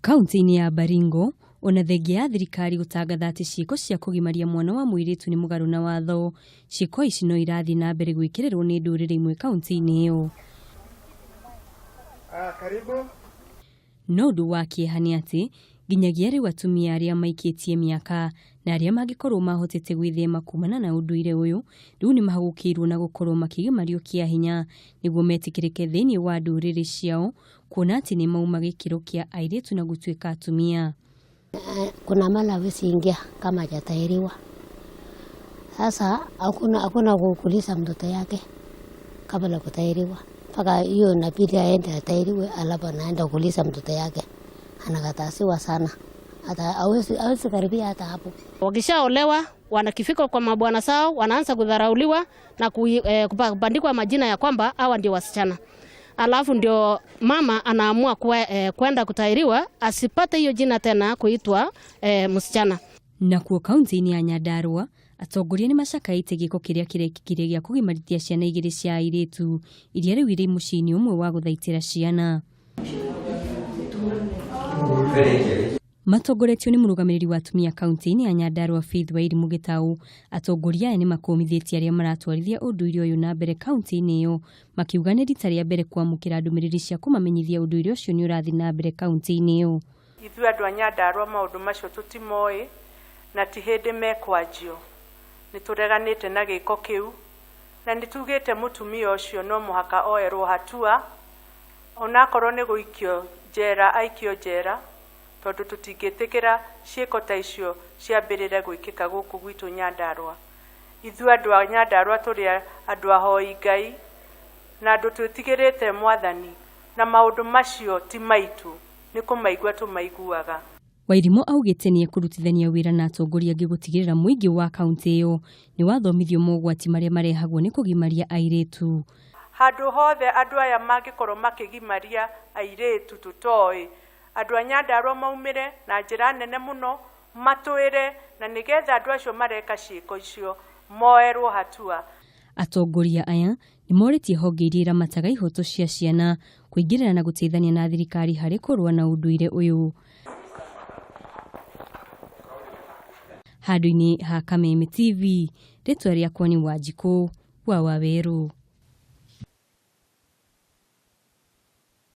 Kaunti-ini ya Baringo, onathengia ya thirikari gutangatha ati ciiko cia kugimaria mwana wa muiritu ni mugaru na watho. Ciiko ici no irathi na mbere gwikirirwo ni ndurire imwe kaunti-ini iyo. Karibu. No undu wa kieha ni ati nginyagia riu atumia aria maikitie miaka na aria magikorwo mahotete gwithema kumana na unduire uyu riu ni mahagukirwo na gukorwo makigimario kia hinya niguo metikirike thiini wa ndurire ciao kuona ati ni mauma gikiro kia airitu na gutuika atumia. Kuna mala visingia kama hajatahiriwa. Sasa hakuna kukulisha mtoto yake kabla kutahiriwa. Paka hiyo inabidi aende atahiriwe alafu anaenda kukulisha mtoto yake. Anakatasiwa sana. Hata hawezi karibia hata hapo. Wakishaolewa wanakifika kwa mabwana sao wanaanza kudharauliwa na kubandikwa majina ya kwamba hawa ndio wasichana. Alafu ndio mama anaamua kwenda kutahiriwa asipate hiyo jina tena kuitwa msichana. Nakuo kaunti-ini ya Nyandarua atongoria ni macakaite giko kiria kirekikire gia kugimarithia ciana igiri cia airitu iria riu iri muciini umwe wa guthaitira ciana. Matongoretio ni murugamiriri wa atumia kaunti-ini ya Nyandarua Faith Wairi Mugitau atongoria aya ni makomithitie aria maratwarithia unduire uyu na mbere kaunti-ini iyo makiuga ni rita ria mbere kwamukira ndumiriri cia kumamenyithia unduire ucio ni urathi na mbere kaunti-ini iyo. Ithuĩ andu a Nyandarua maundu macio tutimoi na ti hindi mekwanjio. Nitureganite na giko kiu na nitugite mutumia ucio no muhaka oerwo hatua onakorwo ni guikio jera aikio jera tondu tutingitikira ciiko ta icio ciambirire gwikika guku gwitu Nyandarua. Ithuĩ andu a Nyandarua turi andu ahoi Ngai na andu twitigirite mwathani na maundu macio ti maitu ni kumaigua tumaiguaga. Wairimu augite ni kurutithania wira na atongoria angi gutigirira muingi wa kaunti iyo ni wathomithio mogwati maria marehagwo ni kugimaria airitu. Handu hothe andu aya mangikorwo makigimaria airitu tutoi andu a Nyandarua maumire na njira nene muno matwire na nigetha andu acio mareka ciiko icio moerwo hatua. Atongoria aya ni moritie honge iria iramataga ihoto cia ciana kuingirira na guteithania na thirikari hari kurua na unduire uyu. Handu-ini ha Kameme TV, ritwa riakwa ni Ciiko wa Waweru.